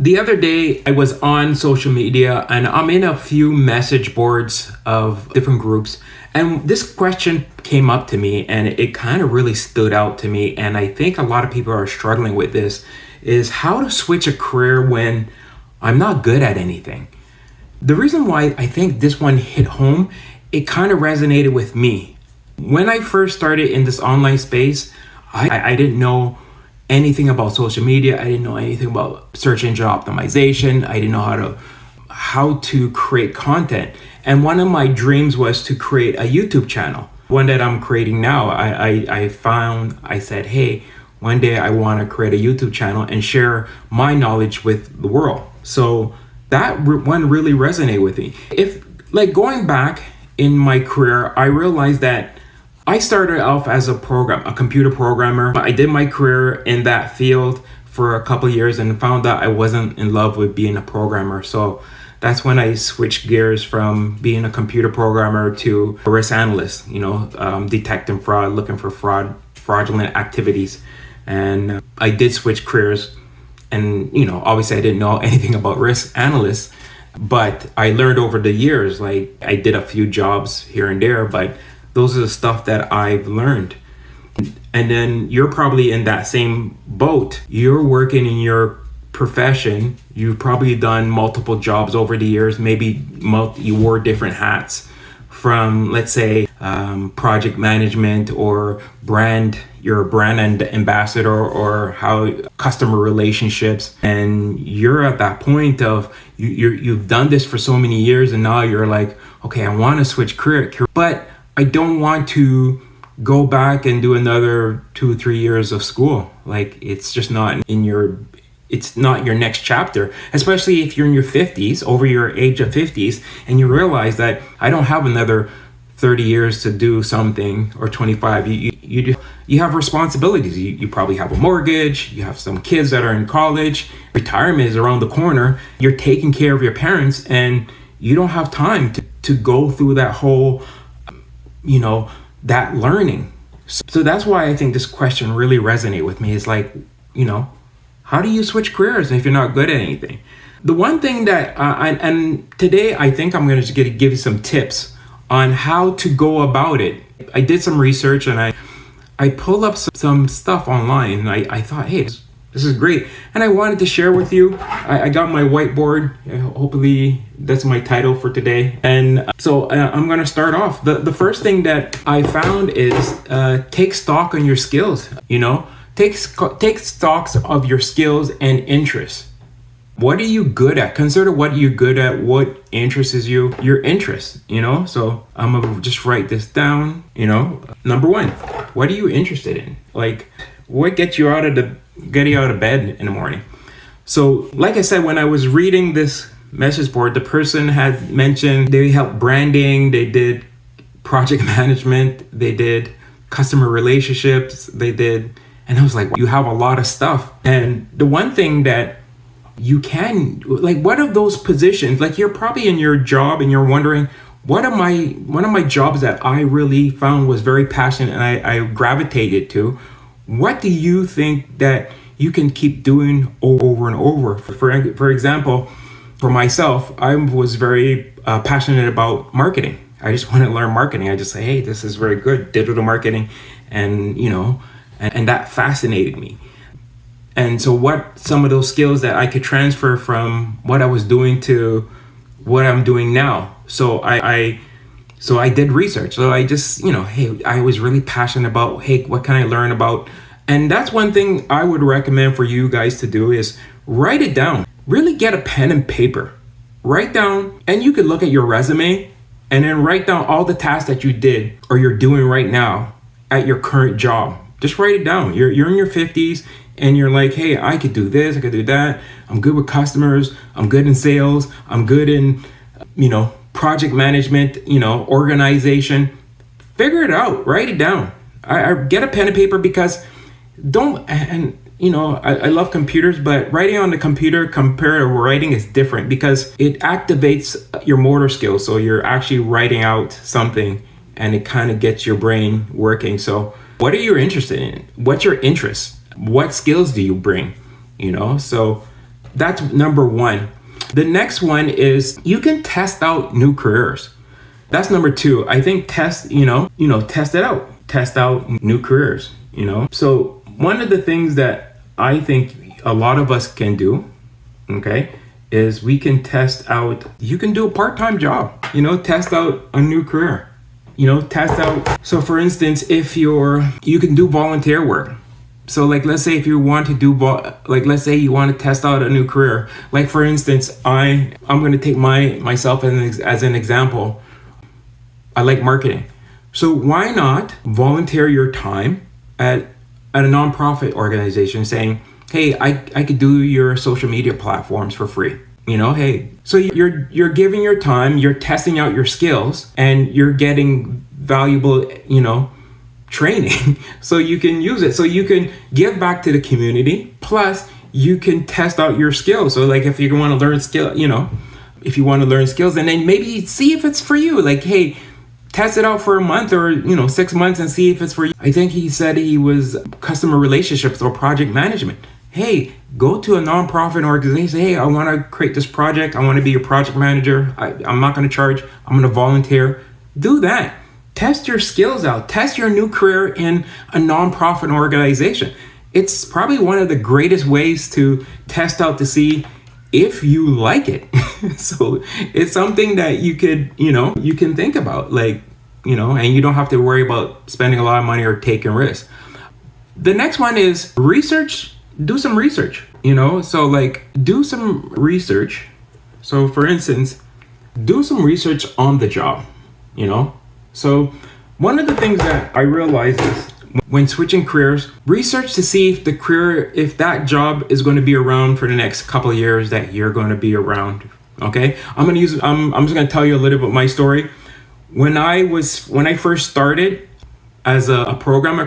The other day, I was on social media and I'm in a few message boards of different groups. And this question came up to me and it kind of really stood out to me. And I think a lot of people are struggling with this, is how to switch a career when I'm not good at anything. The reason why I think this one hit home, it kind of resonated with me. When I first started in this online space, I didn't know anything about social media. I didn't know anything about search engine optimization. I didn't know how to create content. And one of my dreams was to create a YouTube channel. One that I'm creating now. I said, hey, one day I want to create a YouTube channel and share my knowledge with the world. So that one really resonated with me. Going back in my career, I realized that I started off as a computer programmer. I did my career in that field for a couple of years and found out I wasn't in love with being a programmer. So that's when I switched gears from being a computer programmer to a risk analyst, detecting fraud, looking for fraudulent activities. And I did switch careers. And, obviously I didn't know anything about risk analysts, but I learned over the years. Like, I did a few jobs here and there, but those are the stuff that I've learned. And then you're probably in that same boat. You're working in your profession. You've probably done multiple jobs over the years. Maybe you wore different hats from, let's say, project management or you're a brand ambassador or how customer relationships. And you're at that point of you've done this for so many years and now you're like, okay, I want to switch career, but I don't want to go back and do another 2-3 years of school. Like, it's just not it's not your next chapter, especially if you're in your 50s, over your age of 50s, and you realize that I don't have another 30 years to do something, or 25. You have responsibilities. You probably have a mortgage, you have some kids that are in college, retirement is around the corner, you're taking care of your parents, and you don't have time to go through that whole that learning. So that's why I think this question really resonated with me. Is like, how do you switch careers if you're not good at anything? The one thing that, and today I think I'm going to give you some tips on how to go about it. I did some research and I pulled up some stuff online and I thought, hey, this is great. And I wanted to share with you. I got my whiteboard. Hopefully that's my title for today. And so I'm going to start off. The first thing that I found is take stock on your skills. Take stocks of your skills and interests. What are you good at? Consider what you're good at, what interests you, your interests, So I'm going to just write this down. Number one, what are you interested in? Like, what gets you out of bed in the morning? So like I said, when I was reading this message board, the person had mentioned they helped branding, they did project management, they did customer relationships, and I was like, you have a lot of stuff. And the one thing that you can, like, what are those positions? Like, you're probably in your job and you're wondering, one of my jobs that I really found was very passionate and I gravitated to. What do you think that you can keep doing over and over? For example, for myself, I was very passionate about marketing. I just want to learn marketing. I just say, hey, this is very good, digital marketing. And, and that fascinated me. And so what some of those skills that I could transfer from what I was doing to what I'm doing now. So I did research. So I just, hey, I was really passionate about, hey, what can I learn about? And that's one thing I would recommend for you guys to do is write it down. Really get a pen and paper. Write down, and you could look at your resume and then write down all the tasks that you did or you're doing right now at your current job. Just write it down. You're in your 50s and you're like, hey, I could do this, I could do that. I'm good with customers. I'm good in sales. I'm good in, project management, organization. Figure it out. Write it down. I get a pen and paper because I love computers, but writing on the computer compared to writing is different because it activates your motor skills. So you're actually writing out something and it kind of gets your brain working. So what are you interested in? What's your interest? What skills do you bring? So That's number one. The next one is you can test out new careers. That's number two. I think test it out. Test out new careers, So one of the things that I think a lot of us can do, okay, is we can test out, you can do a part-time job, test out a new career, test out. So for instance, if you can do volunteer work. So like, let's say if you want to let's say you want to test out a new career. Like for instance, I'm going to take myself as an example. I like marketing. So why not volunteer your time at a nonprofit organization saying, hey, I could do your social media platforms for free. Hey, so you're giving your time, you're testing out your skills, and you're getting valuable, training so you can use it, so you can give back to the community, plus you can test out your skills. So like if you want to learn if you want to learn skills, and then maybe see if it's for you. Like, hey, test it out for a month or 6 months and see if it's for you. I think he said he was customer relationships or project management. Hey, go to a nonprofit organization, say, hey, I want to create this project, I want to be your project manager, I'm not going to charge, I'm going to volunteer. Do that. Test your skills out. Test your new career in a nonprofit organization. It's probably one of the greatest ways to test out to see if you like it. So it's something that you could, you can think about, like, and you don't have to worry about spending a lot of money or taking risks. The next one is research. Do some research, so like do some research. So for instance, do some research on the job, So one of the things that I realized is when switching careers, research to see if that job is going to be around for the next couple of years that you're going to be around. Okay. I'm just going to tell you a little bit of my story. When I first started as a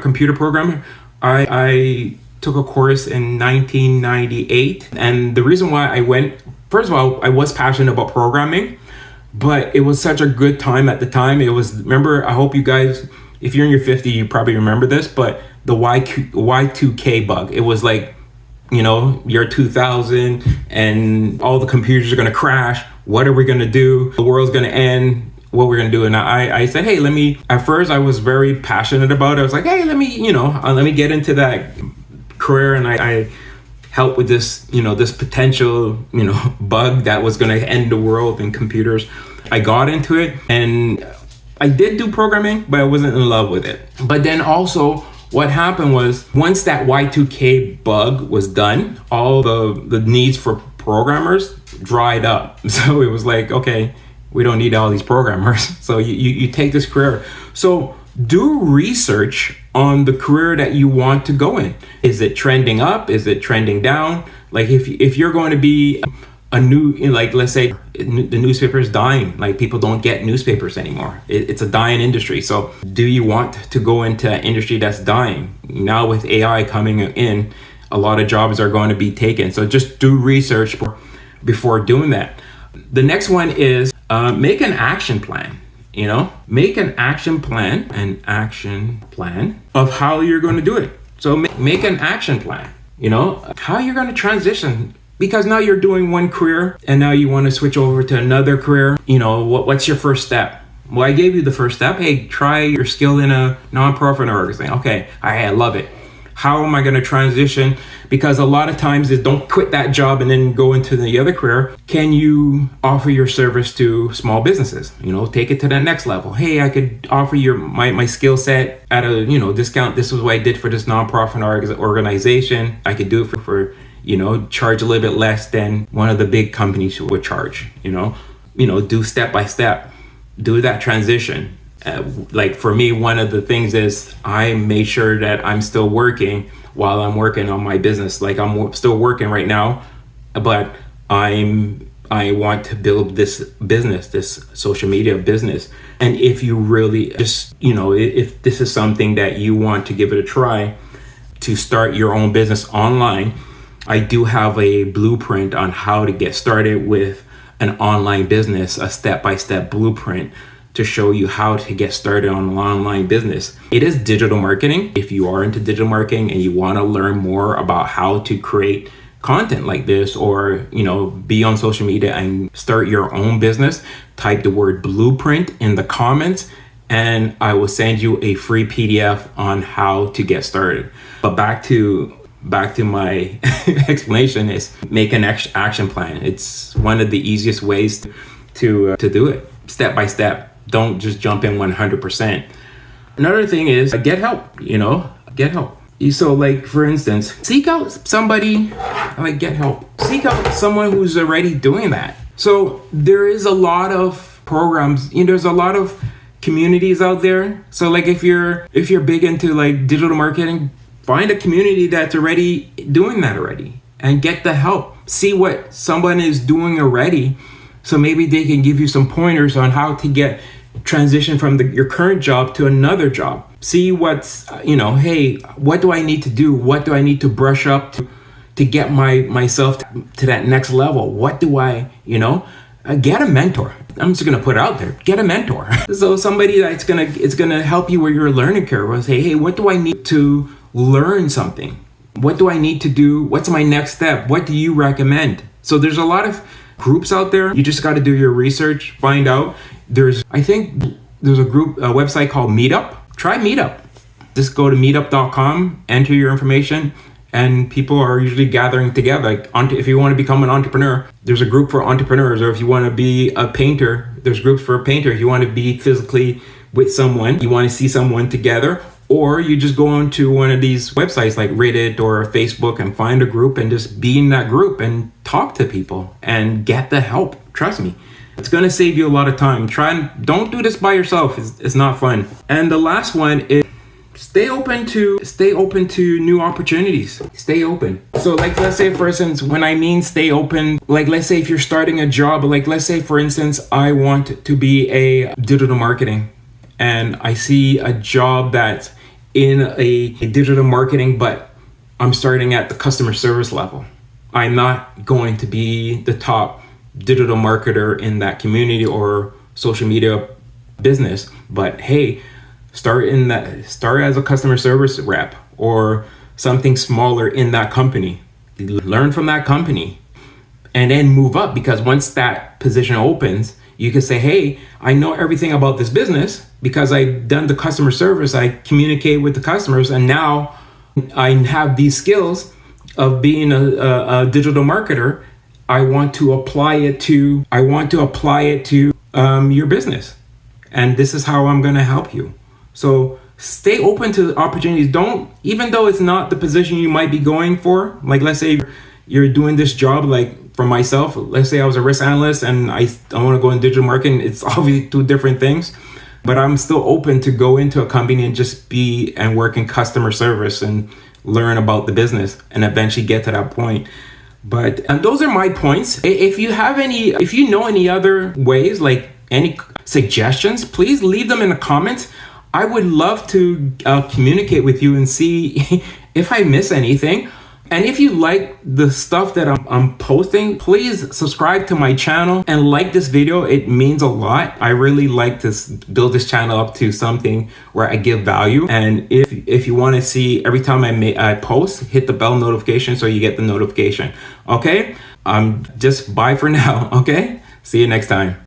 computer programmer, I took a course in 1998. And the reason why I went, first of all, I was passionate about programming, but it was such a good time at the time. I hope you guys, if you're in your 50s, you probably remember this, but the Y2K bug. It was like, year 2000 and all the computers are going to crash. What are we going to do? The world's going to end. What we're going to do. And I said, hey, at first I was very passionate about it. I was like, hey, let me get into that career. And I helped with this, this potential, bug that was going to end the world in computers. I got into it and I did do programming, but I wasn't in love with it. But then also what happened was once that Y2K bug was done, all the needs for programmers dried up. So it was like, okay, we don't need all these programmers. So you take this career. So do research on the career that you want to go in. Is it trending up? Is it trending down? Like if you're going to be let's say the newspaper is dying, like people don't get newspapers anymore. It's a dying industry. So do you want to go into an industry that's dying? Now with AI coming in, a lot of jobs are going to be taken. So just do research before doing that. The next one is make an action plan. Make an action plan of how you're going to do it. So make an action plan, how you're going to transition, because now you're doing one career and now you want to switch over to another career. What's your first step? Well, I gave you the first step. Hey, try your skill in a nonprofit organization. Okay, I love it. How am I going to transition? Because a lot of times is don't quit that job and then go into the other career. Can you offer your service to small businesses? Take it to that next level. Hey, I could offer my skill set at a discount. This is what I did for this nonprofit organization. I could do it for charge a little bit less than one of the big companies would charge. Do step by step. Do that transition. Like for me, one of the things is I made sure that I'm still working while I'm working on my business. Like I'm still working right now, but I want to build this business, this social media business. And if you really just, if this is something that you want to give it a try to start your own business online, I do have a blueprint on how to get started with an online business, a step-by-step blueprint to show you how to get started on an online business. It is digital marketing. If you are into digital marketing and you want to learn more about how to create content like this, or be on social media and start your own business, type the word blueprint in the comments and I will send you a free PDF on how to get started. But back to my explanation is make an action plan. It's one of the easiest ways to do it, step by step. Don't just jump in 100%. Another thing is get help. Get help. So like, for instance, seek out somebody, like get help. Seek out someone who's already doing that. So there is a lot of programs, there's a lot of communities out there. So like if you're big into like digital marketing, find a community that's already doing that already and get the help. See what someone is doing already. So maybe they can give you some pointers on how to transition from your current job to another job. See what's, hey, what do I need to do? What do I need to brush up to get myself to that next level? What do I, get a mentor. I'm just gonna put it out there. Get a mentor. So somebody that's gonna help you with your learning curve. Will say, hey, what do I need to learn something? What do I need to do? What's my next step? What do you recommend? So there's a lot of groups out there. You just got to do your research, find out. I think there's a website called Meetup. Try Meetup. Just go to meetup.com, enter your information, and people are usually gathering together. Like, if you want to become an entrepreneur, there's a group for entrepreneurs. Or if you want to be a painter, there's groups for a painter. If you want to be physically with someone, you want to see someone together, or you just go onto one of these websites like Reddit or Facebook and find a group and just be in that group and talk to people and get the help. Trust me, it's going to save you a lot of time. Don't do this by yourself. It's not fun. And the last one is stay open to new opportunities. Stay open. So like, let's say for instance, when I mean stay open, like let's say if you're starting a job, like let's say for instance, I want to be a digital marketing and I see a job that's in a digital marketing, but I'm starting at the customer service level. I'm not going to be the top digital marketer in that community or social media business, but hey, start as a customer service rep or something smaller in that company. Learn from that company and then move up, because once that position opens, you can say, hey, I know everything about this business because I've done the customer service. I communicate with the customers, and now I have these skills of being a digital marketer. I want to apply it to your business, and this is how I'm going to help you. So stay open to opportunities. Even though it's not the position you might be going for, like let's say you're doing this job, like for myself, let's say I was a risk analyst and I want to go in digital marketing. It's obviously two different things, but I'm still open to go into a company and just work in customer service and learn about the business and eventually get to that point. And those are my points. If you know any other ways, like any suggestions, please leave them in the comments. I would love to communicate with you and see if I miss anything. And if you like the stuff that I'm posting, please subscribe to my channel and like this video. It means a lot. I really like to build this channel up to something where I give value. And if you want to see every time I post, hit the bell notification so you get the notification. Okay? Just bye for now. Okay? See you next time.